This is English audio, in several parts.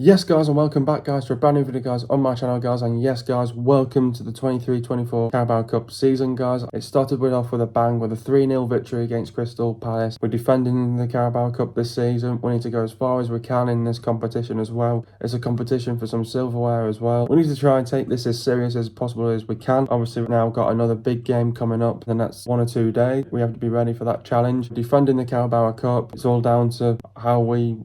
Yes guys, and welcome back guys to a brand new video guys on my channel guys, and yes guys, welcome to the 23-24 Carabao Cup season guys. It started off with a bang with a 3-0 victory against Crystal Palace. We're defending the Carabao Cup this season. We need to go as far as we can in this competition as well. It's a competition for some silverware as well. We need to try and take this as serious as possible as we can. Obviously we've now got another big game coming up in the next 1 or 2 days. We have to be ready for that challenge. Defending the Carabao Cup, it's all down to how we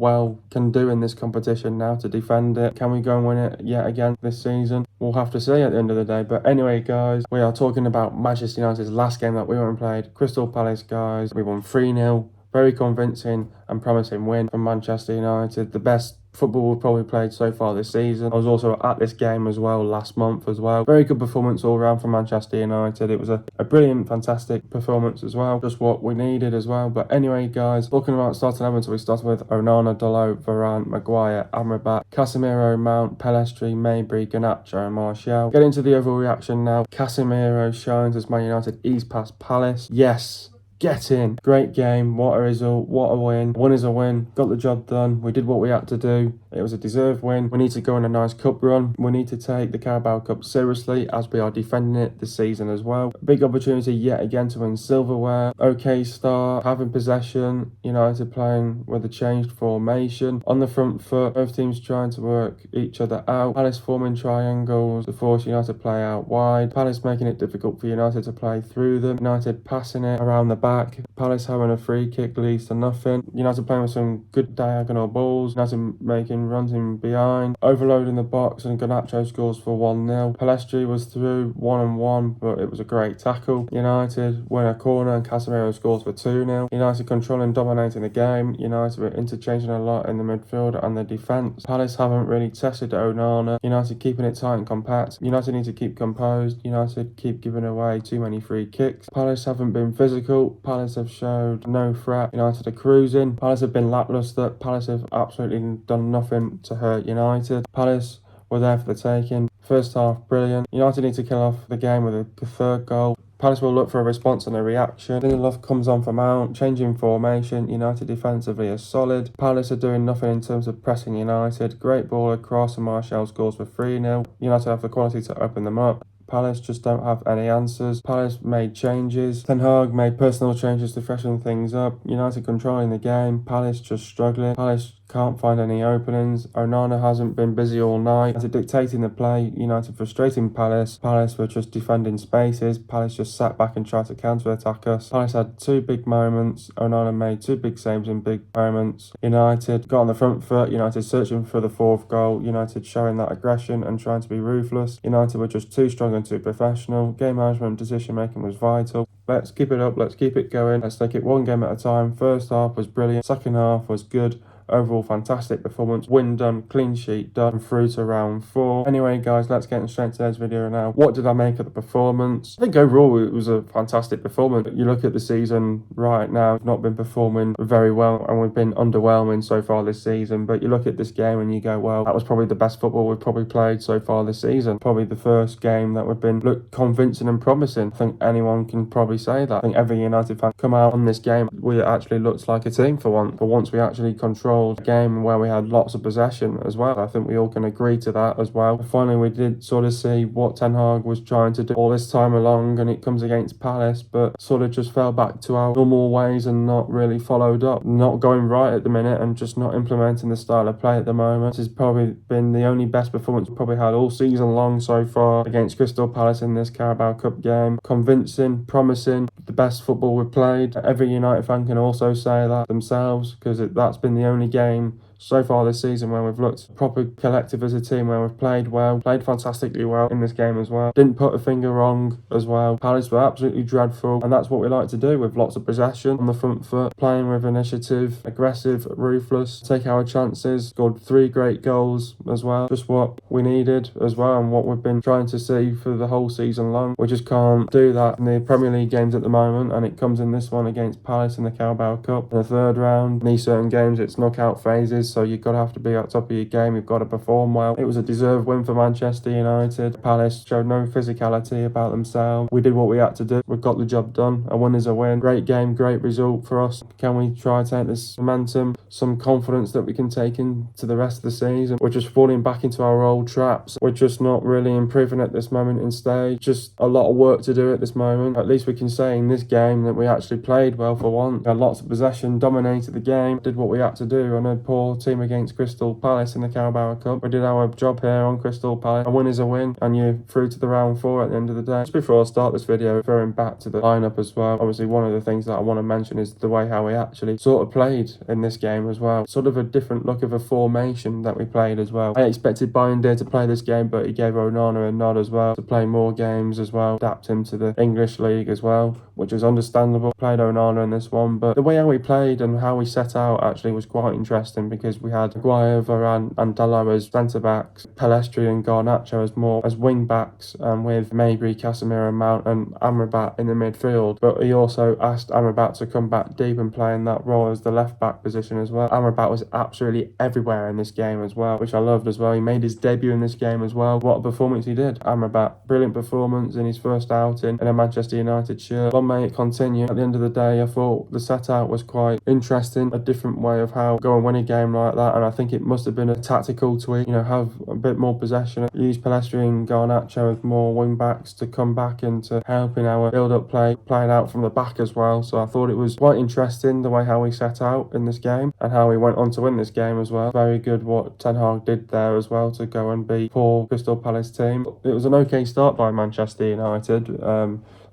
can do in this competition now to defend it. Can we go and win it yet again this season? We'll have to see at the end of the day. But anyway guys, we are talking about Manchester United's last game that we went and played. Crystal Palace guys, we won 3-0. Very convincing and promising win from Manchester United. The best football we've probably played so far this season. I was also at this game as well last month as well. Very good performance all around from Manchester United. It was a brilliant, fantastic performance as well. Just what we needed as well. But anyway, guys, talking about starting 11, so we started with Onana, Dalot, Varane, Maguire, Amrabat, Casemiro, Mount, Pelestri, Mabry, Garnacho and Martial. Get into the overall reaction now. Casemiro shines as Man United ease past Palace. Yes. Get in. Great game. What a result. What a win. Win is a win. Got the job done. We did what we had to do. It was a deserved win. We need to go on a nice cup run. We need to take the Carabao Cup seriously as we are defending it this season as well. Big opportunity yet again to win silverware. Okay start. Having possession. United playing with a changed formation. On the front foot. Both teams trying to work each other out. Palace forming triangles to force United play out wide. Palace making it difficult for United to play through them. United passing it around the back. Palace having a free kick leads to nothing. United playing with some good diagonal balls. United making runs in behind. Overloading the box, and Garnacho scores for 1-0. Pelestri was through 1-1, but it was a great tackle. United win a corner and Casemiro scores for 2-0. United controlling, dominating the game. United were interchanging a lot in the midfield and the defence. Palace haven't really tested Onana. United keeping it tight and compact. United need to keep composed. United keep giving away too many free kicks. Palace haven't been physical. Palace have showed no threat. United are cruising. Palace have been lacklustre. Palace have absolutely done nothing to hurt United. Palace were there for the taking. First half, brilliant. United need to kill off the game with a third goal. Palace will look for a response and a reaction. Lindelof comes on for Mount, changing formation. United defensively are solid. Palace are doing nothing in terms of pressing United. Great ball across and Martial scores for 3-0. United have the quality to open them up. Palace just don't have any answers. Palace made changes. Ten Hag made personal changes to freshen things up. United controlling the game. Palace just struggling. Palace can't find any openings. Onana hasn't been busy all night. United dictating the play. United frustrating Palace. Palace were just defending spaces. Palace just sat back and tried to counter-attack us. Palace had 2 big moments. Onana made 2 big saves in big moments. United got on the front foot. United searching for the 4th goal. United showing that aggression and trying to be ruthless. United were just too strong and too professional. Game management and decision making was vital. Let's keep it up. Let's keep it going. Let's take it one game at a time. First half was brilliant. Second half was good. Overall fantastic performance. Win done, clean sheet done, through to round 4. Anyway guys, let's get straight to today's video now. What did I make of the performance? I think overall it was a fantastic performance. You look at the season right now, we've not been performing very well and we've been underwhelming so far this season. But you look at this game and you go, well, that was probably the best football we've probably played so far this season. Probably the first game that we've been looked convincing and promising. I think anyone can probably say that. I think every United fan come out on this game, we actually looked like a team for once. For once we actually controlled game where we had lots of possession as well. I think we all can agree to that as well. Finally, we did sort of see what Ten Hag was trying to do all this time along, and it comes against Palace, but sort of just fell back to our normal ways and not really followed up. Not going right at the minute and just not implementing the style of play at the moment. This has probably been the only best performance we've probably had all season long so far against Crystal Palace in this Carabao Cup game. Convincing, promising, the best football we've played. Every United fan can also say that themselves, because that's been the only game so far this season where we've looked proper collective as a team, where we've played well, played fantastically well in this game as well. Didn't put a finger wrong as well. Palace were absolutely dreadful, and that's what we like to do, with lots of possession on the front foot, playing with initiative, aggressive, ruthless, take our chances. Scored 3 great goals as well. Just what we needed as well, and what we've been trying to see for the whole season long. We just can't do that in the Premier League games at the moment, and it comes in this one against Palace in the Carabao Cup in the 3rd round. In these certain games it's knockout phases. is, so you've got to have to be at top of your game. You've got to perform well. It was a deserved win for Manchester United. Palace showed no physicality about themselves. We did what we had to do. We got the job done. A win is a win. Great game, great result for us. Can we try to take this momentum, some confidence that we can take into the rest of the season? We're just falling back into our old traps. We're just not really improving at this moment in stage. Just a lot of work to do at this moment. At least we can say in this game that we actually played well for once. Had lots of possession, dominated the game, did what we had to do. On a poor team against Crystal Palace in the Carabao Cup, we did our job here on Crystal Palace. A win is a win, and you're through to the round 4 at the end of the day. Just before I start this video, referring back to the lineup as well, obviously one of the things that I want to mention is the way how we actually sort of played in this game as well. Sort of a different look of a formation that we played as well. I expected Bayern to play this game, but he gave Onana a nod as well to play more games as well, adapt him to the English league as well, which is understandable. Played Onana in this one, but the way how we played and how we set out actually was quite interesting, because we had Maguire, Varane and Dalot as centre-backs, Pellistri and Garnacho as more as wing-backs, and with Mabry, Casemiro, Mount and Amrabat in the midfield. But he also asked Amrabat to come back deep and play in that role as the left-back position as well. Amrabat was absolutely everywhere in this game as well, which I loved as well. He made his debut in this game as well. What a performance he did. Amrabat, brilliant performance in his first outing in a Manchester United shirt. Long may it continue. At the end of the day, I thought the set-out was quite interesting, a different way of how go and win a game like that, and I think it must have been a tactical tweak, have a bit more possession, use Pellistri and Garnacho as more wing-backs to come back into helping our build-up play, playing out from the back as well. So I thought it was quite interesting the way how we set out in this game and how we went on to win this game as well. Very good what Ten Hag did there as well to go and beat poor Crystal Palace team. It was an okay start by Manchester United.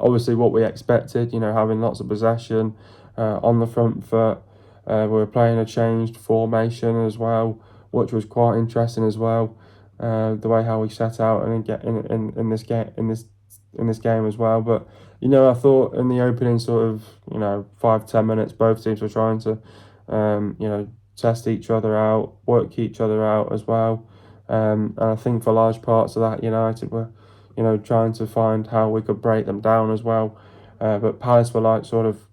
Obviously what we expected, having lots of possession on the front foot. We were playing a changed formation as well, which was quite interesting as well. The way how we set out and get in this game as well. But I thought in the opening sort of 5-10 minutes, both teams were trying to test each other out, work each other out as well. And I think for large parts of that, United were trying to find how we could break them down as well. But Palace were like sort of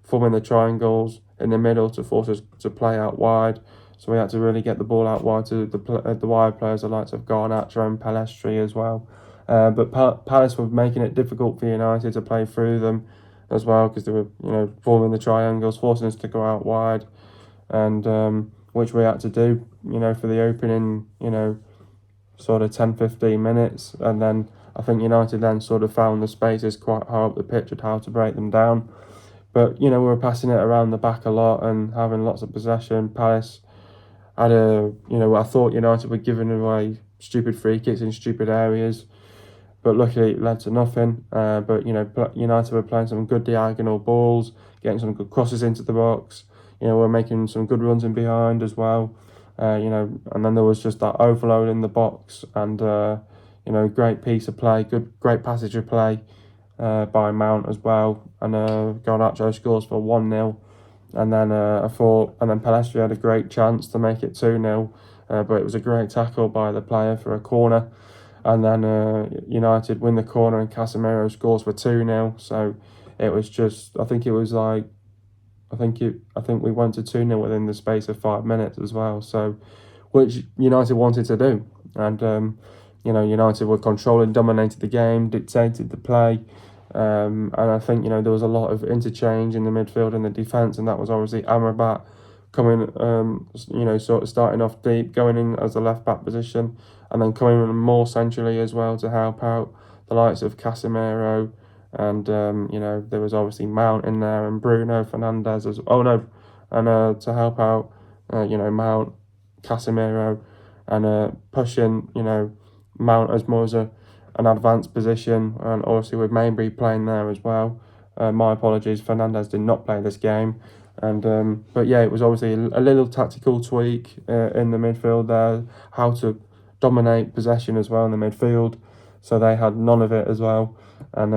forming the triangles in the middle to force us to play out wide. So we had to really get the ball out wide to the wide players, the likes of Garnacho and Pellistri as well. But Palace were making it difficult for United to play through them as well, because they were forming the triangles, forcing us to go out wide, and which we had to do for the opening sort of 10-15 minutes. And then I think United then sort of found the spaces quite high up the pitch and how to break them down. But we were passing it around the back a lot and having lots of possession. Palace had I thought United were giving away stupid free kicks in stupid areas, but luckily it led to nothing. But United were playing some good diagonal balls, getting some good crosses into the box. We're making some good runs in behind as well. And then there was just that overload in the box, and great piece of play, great passage of play by Mount as well, and Garnacho scores for 1-0. And then Pellistri had a great chance to make it 2-0, but it was a great tackle by the player for a corner. And then United win the corner and Casemiro scores for 2-0. So it was just, I think we went to 2-0 within the space of 5 minutes as well. So, which United wanted to do. And, United were controlling, dominated the game, dictated the play. And I think, there was a lot of interchange in the midfield and the defence, and that was obviously Amrabat coming, sort of starting off deep, going in as the left-back position, and then coming in more centrally as well to help out the likes of Casemiro, and, there was obviously Mount in there and Bruno Fernandes to help out, Mount, Casemiro, and pushing, Mount as more as an advanced position, and obviously with Mabry playing there as well. My apologies, Fernandes did not play this game. And but yeah, it was obviously a little tactical tweak in the midfield there, how to dominate possession as well in the midfield. So they had none of it as well. And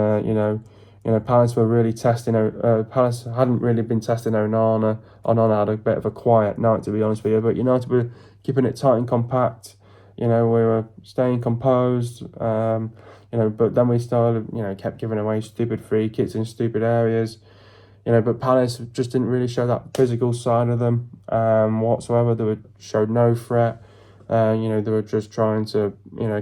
Palace were really testing. Palace hadn't really been testing Onana. Onana had a bit of a quiet night, to be honest with you. But United were keeping it tight and compact. We were staying composed. But then we started, kept giving away stupid free kicks in stupid areas. But Palace just didn't really show that physical side of them whatsoever. They showed no threat. They were just trying to,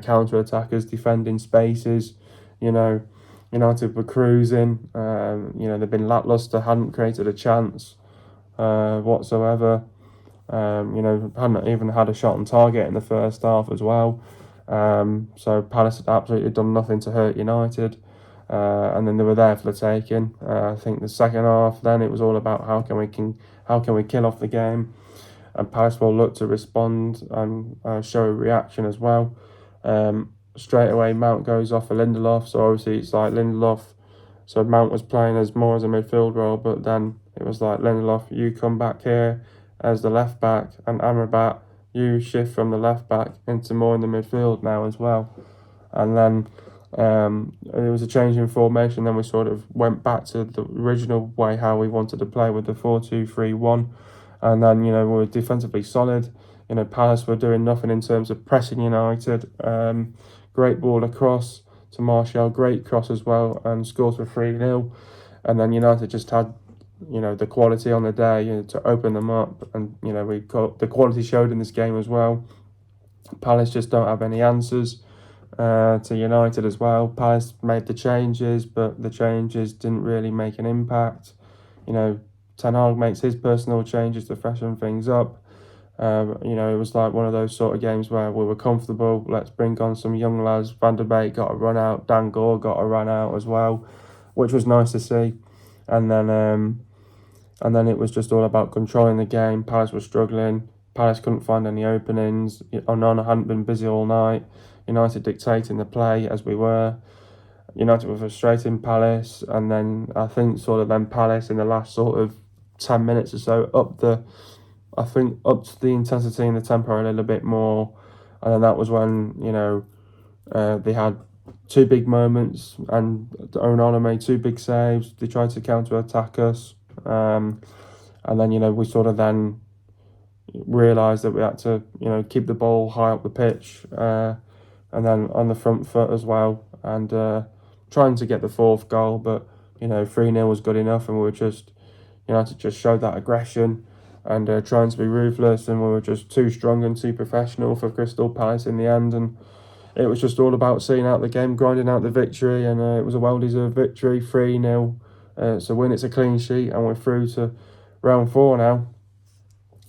counter-attack us, defending spaces. United were cruising. They've been lacklustre, hadn't created a chance whatsoever. Hadn't even had a shot on target in the first half as well. So Palace had absolutely done nothing to hurt United. And then they were there for the taking. I think the second half, then it was all about how can we kill off the game, and Palace will look to respond and show a reaction as well. Straight away, Mount goes off for Lindelof, so obviously it's like Lindelof. So Mount was playing as more as a midfield role, but then it was like Lindelof, you come back here as the left back, and Amrabat, you shift from the left back into more in the midfield now as well. And then it was a change in formation. Then we sort of went back to the original way how we wanted to play with the 4-2-3-1, and then we were defensively solid. Palace were doing nothing in terms of pressing United. Great ball across to Martial, great cross as well, and scores for 3-0. And then United just had the quality on the day to open them up, and the quality showed in this game as well. Palace just don't have any answers to United as well. Palace made the changes, but the changes didn't really make an impact. Ten Hag makes his personal changes to freshen things up. It was like one of those sort of games where we were comfortable. Let's bring on some young lads. Van der Beek got a run out. Dan Gore got a run out as well, which was nice to see. And then it was just all about controlling the game. Palace was struggling. Palace couldn't find any openings. Onana hadn't been busy all night. United dictating the play as we were. United were frustrating Palace, and then I think then Palace in the last sort of 10 minutes or so upped the intensity and the tempo a little bit more, and then that was when they had two big moments, and Onana made two big saves. They tried to counter-attack us, and then we sort of then realised that we had to keep the ball high up the pitch, and then on the front foot as well, and trying to get the fourth goal, but 3-0 was good enough, and we were just United just showed that aggression and trying to be ruthless, and we were just too strong and too professional for Crystal Palace in the end, and it was just all about seeing out the game, grinding out the victory, and it was a well-deserved victory, 3-0. So win, it's a clean sheet, and we're through to round 4 now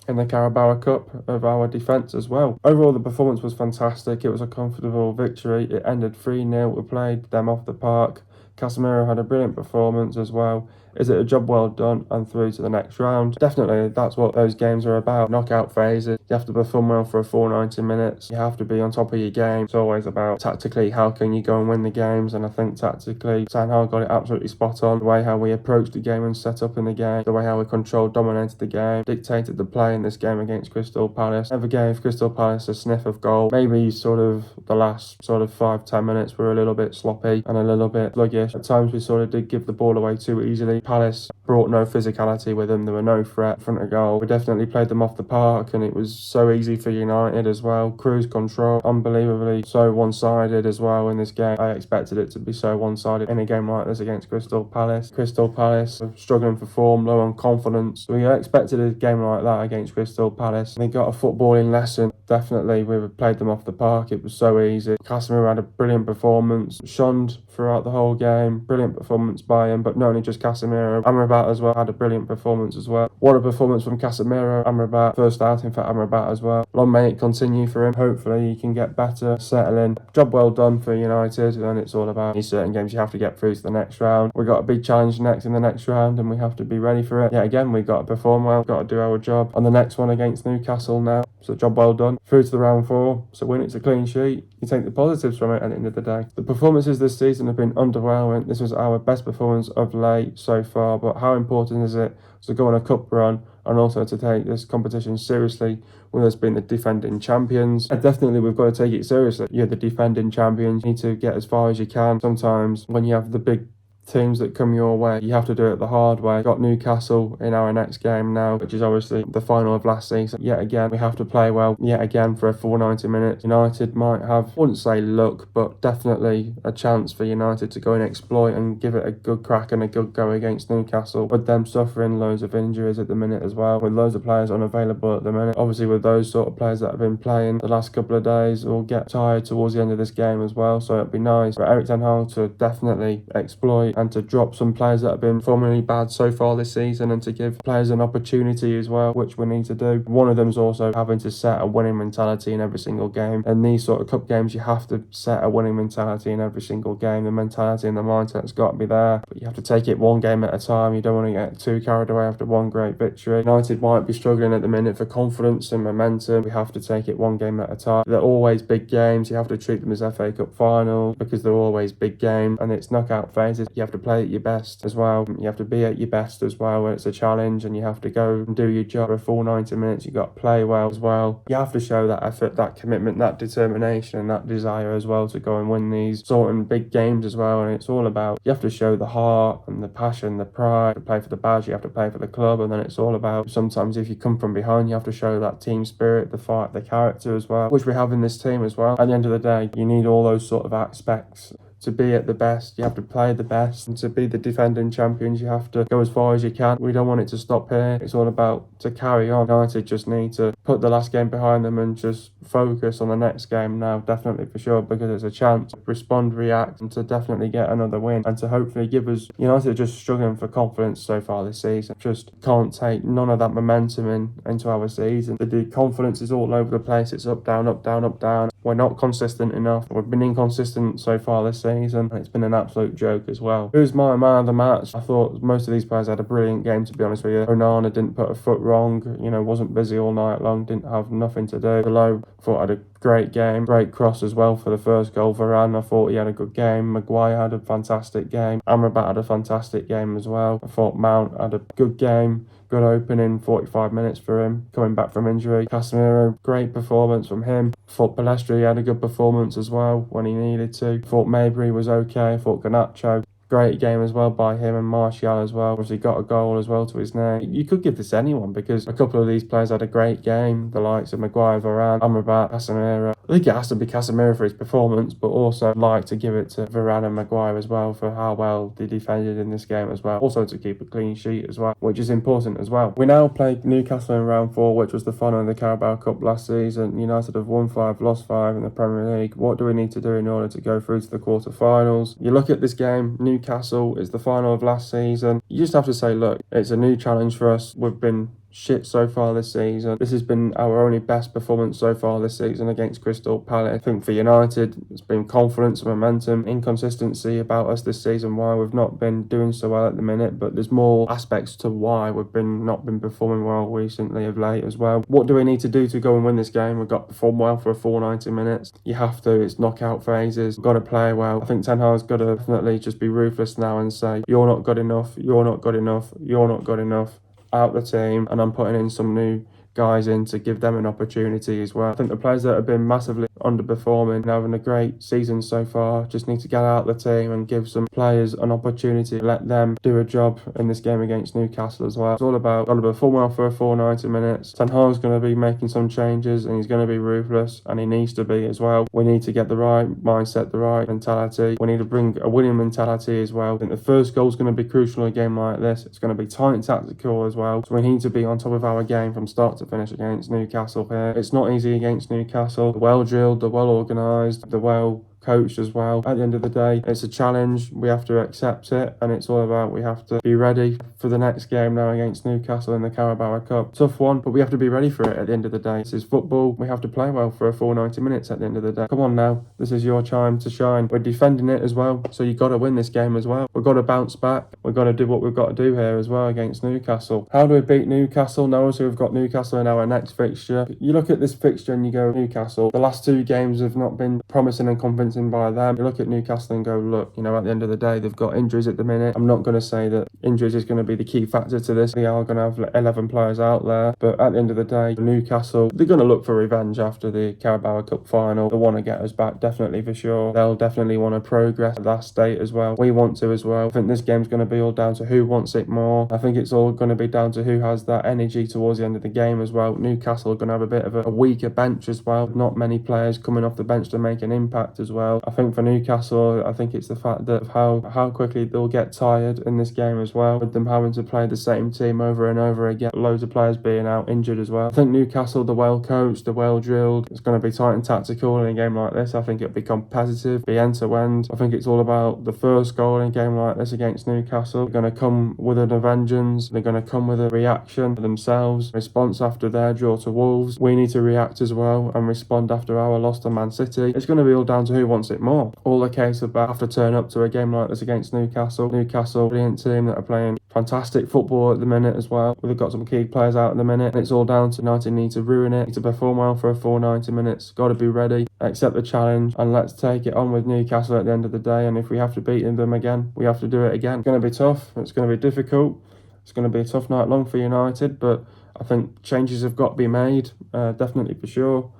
in the Carabao Cup of our defence as well. Overall, the performance was fantastic. It was a comfortable victory. It ended 3-0. We played them off the park. Casemiro had a brilliant performance as well. Is it a job well done and through to the next round? Definitely, that's what those games are about. Knockout phases. You have to perform well for a full 90 minutes. You have to be on top of your game. It's always about tactically how can you go and win the games, and I think tactically Ten Hag got it absolutely spot on. The way how we approached the game and set up in the game, the way how we controlled, dominated the game, dictated the play in this game against Crystal Palace. Never gave Crystal Palace a sniff of goal. Maybe sort of the last 5-10 minutes were a little bit sloppy and a little bit sluggish. At times we sort of did give the ball away too easily. Palace brought no physicality with them. There were no threat in front of goal. We definitely played them off the park, and it was so easy for United as well. Cruise control, unbelievably so one-sided as well in this game. I expected it to be so one-sided in a game like this against Crystal Palace. Crystal Palace struggling for form, low on confidence. We expected a game like that against Crystal Palace. They got a footballing lesson. Definitely, we played them off the park. It was so easy. Casemiro had a brilliant performance. Shunned throughout the whole game. Brilliant performance by him, but not only just Casemiro. Amrabat as well had a brilliant performance as well. What a performance from Casemiro. Amrabat, first outing for Amrabat as well. Long may it continue for him. Hopefully he can get better, settle in. Job well done for United, and it's all about these certain games you have to get through to the next round. We've got a big challenge next in the next round, and we have to be ready for it. Yeah, again, we've got to perform well, got to do our job. On the next one against Newcastle now. So job well done. Through to the round 4. So when it's a clean sheet, you take the positives from it at the end of the day. The performances this season have been underwhelming. This was our best performance of late so far, but how important is it to go on a cup run and also to take this competition seriously with us being the defending champions? And definitely we've got to take it seriously. You're the defending champions. You need to get as far as you can. Sometimes when you have the big teams that come your way, you have to do it the hard way. Got Newcastle in our next game now, which is obviously the final of last season. Yet again, we have to play well yet again for a full 90 minutes. United might have, I wouldn't say luck, but definitely a chance for United to go and exploit and give it a good crack and a good go against Newcastle, with them suffering loads of injuries at the minute as well, with loads of players unavailable at the minute. Obviously with those sort of players that have been playing the last couple of days will get tired towards the end of this game as well, so it'd be nice for Erik ten Hag to definitely exploit and to drop some players that have been formerly bad so far this season, and to give players an opportunity as well, which we need to do. One of them's also having to set a winning mentality in every single game, and these sort of cup games you have to set a winning mentality in every single game. The mentality and the mindset's got to be there, but you have to take it one game at a time. You don't want to get too carried away after one great victory. United might be struggling at the minute for confidence and momentum. We have to take it one game at a time. They're always big games. You have to treat them as FA Cup finals because they're always big games, and it's knockout phases. You have to play at your best as well. You have to be at your best as well when it's a challenge, and you have to go and do your job for a full 90 minutes. You got to play well as well. You have to show that effort, that commitment, that determination and that desire as well to go and win these sort of big games as well. And it's all about, you have to show the heart and the passion, the pride. To play for the badge, you have to play for the club, and then it's all about, sometimes if you come from behind, you have to show that team spirit, the fight, the character as well, which we have in this team as well. At the end of the day, you need all those sort of aspects. To be at the best, you have to play the best, and to be the defending champions, you have to go as far as you can. We don't want it to stop here. It's all about to carry on. United just need to put the last game behind them and just focus on the next game now, definitely for sure, because it's a chance to respond, react, and to definitely get another win, and to hopefully give us, United are just struggling for confidence so far this season. Just can't take none of that momentum into our season. The confidence is all over the place. It's up, down, up, down, up, down. We're not consistent enough. We've been inconsistent so far this season, and it's been an absolute joke as well. Who's my man of the match? I thought most of these players had a brilliant game, to be honest with you. Onana didn't put a foot wrong, wasn't busy all night long, didn't have nothing to do. Below, thought had a great game, great cross as well for the first goal. Varane, I thought he had a good game. Maguire had a fantastic game. Amrabat had a fantastic game as well. I thought Mount had a good game. Good opening, 45 minutes for him, coming back from injury. Casemiro, great performance from him. Thought Palestri had a good performance as well when he needed to. Thought Mabry was okay. Thought Garnacho, great game as well by him, and Martial as well. Obviously got a goal as well to his name. You could give this to anyone because a couple of these players had a great game. The likes of Maguire, Varane, Amrabat, Casemiro. I think it has to be Casemiro for his performance, but also like to give it to Varane and Maguire as well for how well they defended in this game as well. Also to keep a clean sheet as well, which is important as well. We now play Newcastle in round 4, which was the final of the Carabao Cup last season. United have won 5, lost 5 in the Premier League. What do we need to do in order to go through to the quarter-finals? You look at this game, Newcastle is the final of last season. You just have to say, look, it's a new challenge for us. We've been shit so far this season. This has been our only best performance so far this season against Crystal Palace. I think for United, it's been confidence, momentum, inconsistency about us this season, why we've not been doing so well at the minute, but there's more aspects to why we've not been performing well recently of late as well. What do we need to do to go and win this game? We've got to perform well for a full 90 minutes. You have to, it's knockout phases. We've got to play well. I think Ten Hag's got to definitely just be ruthless now and say, you're not good enough, you're not good enough, you're not good enough. Out the team, and I'm putting in some new guys in to give them an opportunity as well. I think the players that have been massively underperforming and having a great season so far just need to get out the team and give some players an opportunity, let them do a job in this game against Newcastle as well. It's all about got to perform well for a full 90 minutes. Ten Hag's going to be making some changes, and he's going to be ruthless, and he needs to be as well. We need to get the right mindset, the right mentality. We need to bring a winning mentality as well. I think the first goal is going to be crucial in a game like this. It's going to be tight and tactical as well, so we need to be on top of our game from start to finish against Newcastle here. It's not easy against Newcastle. They're well drilled, they're well organised, they're well coached as well. At the end of the day, it's a challenge. We have to accept it, and it's all about we have to be ready for the next game now against Newcastle in the Carabao Cup. Tough one, but we have to be ready for it at the end of the day. This is football. We have to play well for a full 90 minutes at the end of the day. Come on now, this is your time to shine. We're defending it as well, so you've got to win this game as well. We've got to bounce back. We've got to do what we've got to do here as well against Newcastle. How do we beat Newcastle? Now also we've got Newcastle in our next fixture. You look at this fixture and you go, Newcastle, the last 2 games have not been promising and convincing strengthened by them. You look at Newcastle and go, look, you know, at the end of the day, they've got injuries at the minute. I'm not going to say that injuries is going to be the key factor to this. They are going to have 11 players out there, but at the end of the day, Newcastle, they're going to look for revenge after the Carabao Cup final. They want to get us back, definitely for sure. They'll definitely want to progress at that state as well. We want to as well. I think this game's going to be all down to who wants it more. I think it's all going to be down to who has that energy towards the end of the game as well. Newcastle are going to have a bit of a weaker bench as well. Not many players coming off the bench to make an impact as well. I think for Newcastle, I think it's the fact that how quickly they'll get tired in this game as well, with them having to play the same team over and over again. Loads of players being out injured as well. I think Newcastle, they're well coached, they're well drilled. It's going to be tight and tactical in a game like this. I think it'll be competitive, be end to end. I think it's all about the first goal in a game like this against Newcastle. They're going to come with a vengeance. They're going to come with a reaction themselves. Response after their draw to Wolves. We need to react as well and respond after our loss to Man City. It's going to be all down to who wants it more. All the case of have to turn up to a game like this against Newcastle. Newcastle, brilliant team that are playing fantastic football at the minute as well. We've got some key players out at the minute, and it's all down to United need to ruin it, need to perform well for a full 90 minutes. Got to be ready, accept the challenge, and let's take it on with Newcastle at the end of the day. And if we have to beat them again, we have to do it again. It's going to be tough. It's going to be difficult. It's going to be a tough night long for United, but I think changes have got to be made, definitely for sure.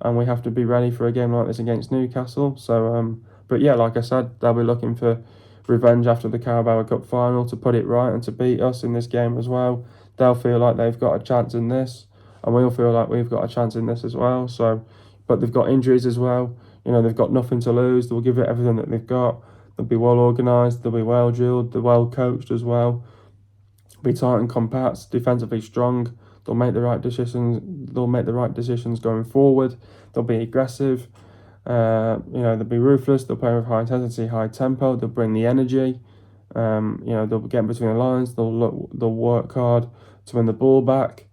And we have to be ready for a game like this against Newcastle. So, but yeah, like I said, they'll be looking for revenge after the Carabao Cup final to put it right and to beat us in this game as well. They'll feel like they've got a chance in this, and we'll feel like we've got a chance in this as well. So, but they've got injuries as well. You know, they've got nothing to lose. They'll give it everything that they've got. They'll be well organised. They'll be well drilled. They're well coached as well. Be tight and compact, defensively strong. They'll make the right decisions. They'll make the right decisions going forward. They'll be aggressive. You know, they'll be ruthless. They'll play with high intensity, high tempo. They'll bring the energy. You know, they'll get between the lines. They'll work hard to win the ball back.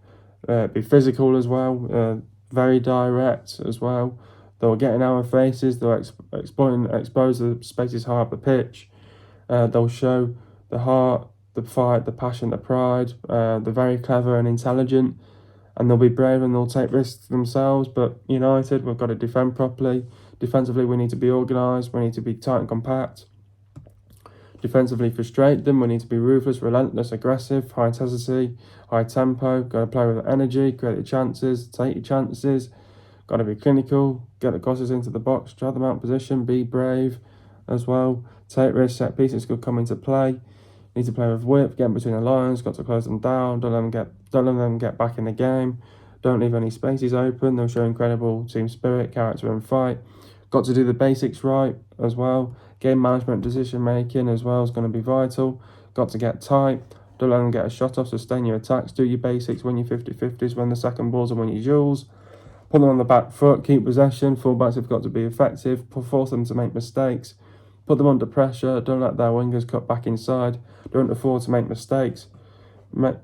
Be physical as well. Very direct as well. They'll get in our faces. They'll expose the spaces high up the pitch. They'll show the heart, the fight, the passion, the pride. They're very clever and intelligent, and they'll be brave and they'll take risks themselves. But United, we've got to defend properly. Defensively, we need to be organised. We need to be tight and compact. Defensively, frustrate them. We need to be ruthless, relentless, aggressive, high intensity, high tempo. Got to play with energy, create your chances, take your chances. Got to be clinical, get the crosses into the box, drive them out of position, be brave as well. Take risks, set pieces could come into play. Need to play with whip, get in between the lines, got to close them down, don't let them get back in the game. Don't leave any spaces open. They'll show incredible team spirit, character and fight. Got to do the basics right as well. Game management, decision making as well is going to be vital. Got to get tight. Don't let them get a shot off, sustain your attacks, do your basics, win your 50-50s, win the second balls and win your duels. Put them on the back foot, keep possession. Fullbacks have got to be effective, force them to make mistakes. Put them under pressure, don't let their wingers cut back inside. Don't afford to make mistakes. Make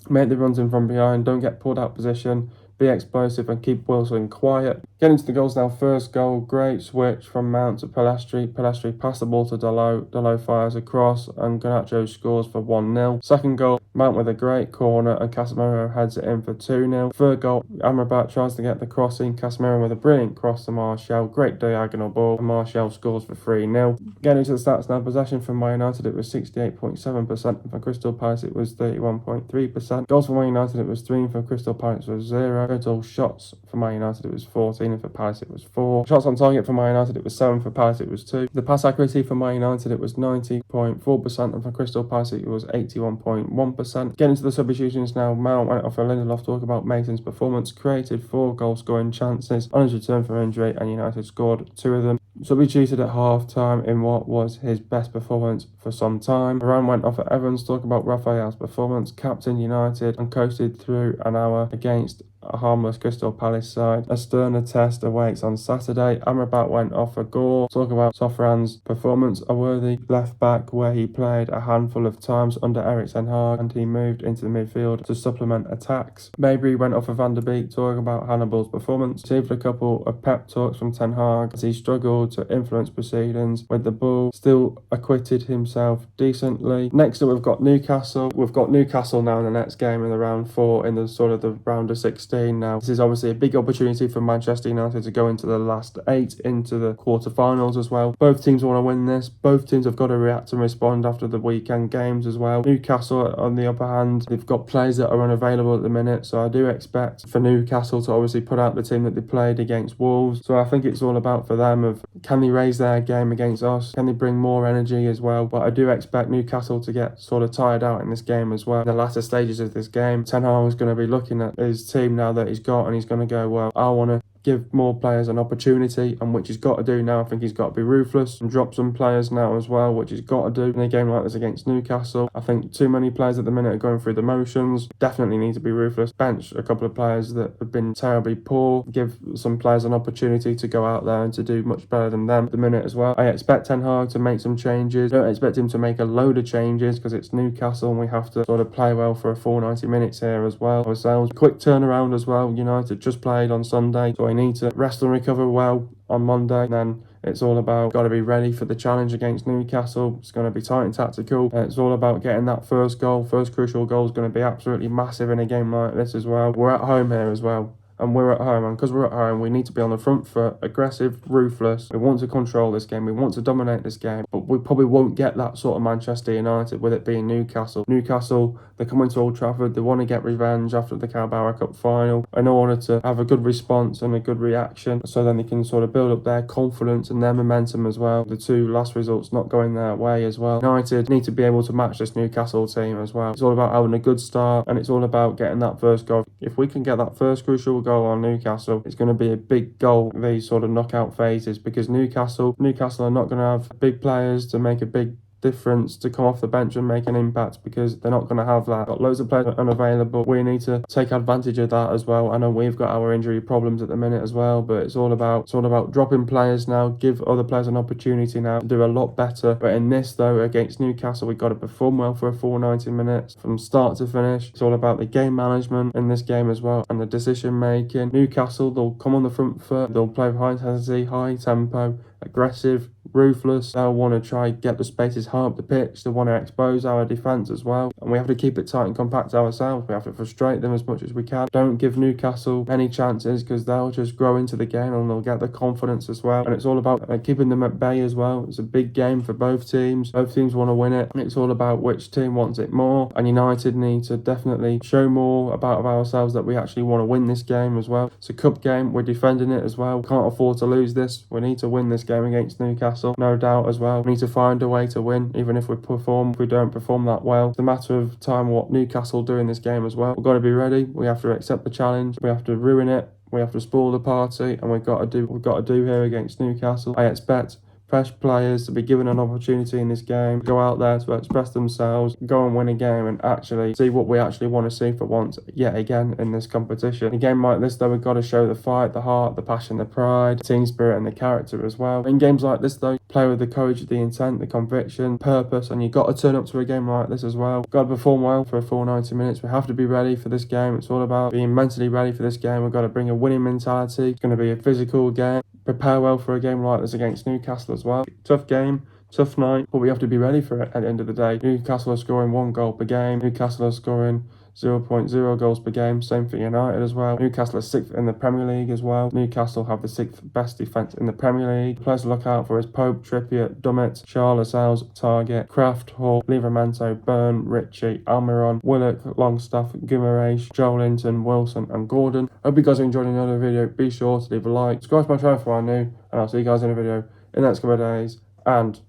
the runs in from behind, don't get pulled out of position. Be explosive and keep Wilson quiet. Getting to the goals now. First goal, great switch from Mount to Pelestri. Pelestri passed the ball to Dalot. Dalot fires across and Garnacho scores for 1-0. Second goal, Mount with a great corner and Casemiro heads it in for 2-0. Third goal, Amrabat tries to get the crossing. Casemiro with a brilliant cross to Martial. Great diagonal ball and Martial scores for 3-0. Getting into the stats now. Possession from Man United, it was 68.7%. For Crystal Palace, it was 31.3%. Goals for Man United, it was 3. For Crystal Palace, it was 0. Total shots for Man United, it was 14, and for Palace it was 4. Shots on target for Man United, it was 7. For Palace, it was 2. The pass accuracy for Man United, it was 90.4%, and for Crystal Palace, it was 81.1%. Getting to the substitutions now. Mount went off for Lindelof. Talk about Mason's performance. Created 4 goal-scoring chances on his return from injury, and United scored 2 of them. Substituted at half-time in what was his best performance for some time. Varane went off at Evans. Talk about Raphael's performance. Captain United and coasted through an hour against a harmless Crystal Palace side. A sterner test awaits on Saturday. Amrabat went off for Gore. Talk about Sofran's performance. A worthy left back where he played a handful of times under Erik ten Hag and he moved into the midfield to supplement attacks. Mabry went off for Van der Beek. Talk about Hannibal's performance. Received a couple of pep talks from ten Hag as he struggled to influence proceedings with the ball, still acquitted himself decently. Next up, we've got Newcastle. We've got Newcastle now in the next game in the round 4 in the sort of the round of 16 now. This is obviously a big opportunity for Manchester United to go into the last 8 into the quarterfinals as well. Both teams want to win this. Both teams have got to react and respond after the weekend games as well. Newcastle, on the other hand, they've got players that are unavailable at the minute, so I do expect for Newcastle to obviously put out the team that they played against Wolves. So I think it's all about for them of can they raise their game against us? Can they bring more energy as well? But I do expect Newcastle to get sort of tired out in this game as well. In the latter stages of this game, Ten Hag is going to be looking at his team now that he's got, and he's going to go, well, I want to give more players an opportunity, and which he's got to do now. I think he's got to be ruthless and drop some players now as well, which he's got to do in a game like this against Newcastle. I think too many players at the minute are going through the motions. Definitely need to be ruthless. Bench a couple of players that have been terribly poor. Give some players an opportunity to go out there and to do much better than them at the minute as well. I expect Ten Hag to make some changes. I don't expect him to make a load of changes because it's Newcastle and we have to sort of play well for a full 90 minutes here as well ourselves. Quick turnaround as well. United just played on Sunday, so I need to rest and recover well on Monday. And then it's all about got to be ready for the challenge against Newcastle. It's going to be tight and tactical. It's all about getting that first goal. First crucial goal is going to be absolutely massive in a game like this as well. We're at home here as well. And we're at home, and because we're at home, we need to be on the front foot, aggressive, ruthless. We want to control this game, we want to dominate this game, but we probably won't get that sort of Manchester United with it being Newcastle. Newcastle, they're coming to Old Trafford, they want to get revenge after the Carabao Cup final in order to have a good response and a good reaction, so then they can sort of build up their confidence and their momentum as well. The 2 last results not going their way as well. United need to be able to match this Newcastle team as well. It's all about having a good start, and it's all about getting that first goal. If we can get that first crucial goal on Newcastle, it's going to be a big goal in these sort of knockout phases, because Newcastle are not going to have big players to make a big difference to come off the bench and make an impact, because they're not going to have that. Got loads of players unavailable. We need to take advantage of that as well. I know we've got our injury problems at the minute as well, but it's all about dropping players now, give other players an opportunity now to do a lot better. But in this though, against Newcastle, we've got to perform well for a full 90 minutes from start to finish. It's all about the game management in this game as well, and the decision making. Newcastle, they'll come on the front foot, they'll play high intensity, high tempo, aggressive, ruthless. They'll want to try get the spaces high up the pitch. They want to expose our defence as well, and we have to keep it tight and compact ourselves. We have to frustrate them as much as we can. Don't give Newcastle any chances, because they'll just grow into the game and they'll get the confidence as well. And it's all about keeping them at bay as well. It's a big game for both teams. Both teams want to win it, and it's all about which team wants it more. And United need to definitely show more about ourselves that we actually want to win this game as well. It's a cup game. We're defending it as well. We can't afford to lose this. We need to win this game against Newcastle, no doubt as well. We need to find a way to win, even if we don't perform that well. It's a matter of time what Newcastle do in this game as well. We've got to be ready. We have to accept the challenge. We have to ruin it. We have to spoil the party, and we've got to do here against Newcastle. I expect fresh players to be given an opportunity in this game, go out there to express themselves, go and win a game, and actually see what we actually want to see for once yet again in this competition. In a game like this though, we've got to show the fight, the heart, the passion, the pride, the team spirit and the character as well. In games like this though, play with the courage, the intent, the conviction, purpose, and you've got to turn up to a game like this as well. Got to perform well for a full 90 minutes. We have to be ready for this game. It's all about being mentally ready for this game. We've got to bring a winning mentality. It's going to be a physical game. Prepare well for a game like this against Newcastle as well. Tough game, tough night, but we have to be ready for it at the end of the day. Newcastle are scoring 1 goal per game. Newcastle are scoring 0.0 goals per game. Same for United as well. Newcastle are 6th in the Premier League as well. Newcastle have the 6th best defence in the Premier League. The players to look out for is Pope, Trippier, Dummett, Shaw, Lascelles, Target, Kraft, Hall, Livramento, Byrne, Ritchie, Almiron, Willock, Longstaff, Guimaraes, Joelinton, Wilson and Gordon. Hope you guys are enjoying another video. Be sure to leave a like, subscribe to my channel if you are new, and I'll see you guys in a video in the next couple of days, and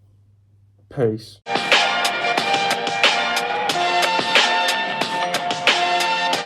peace.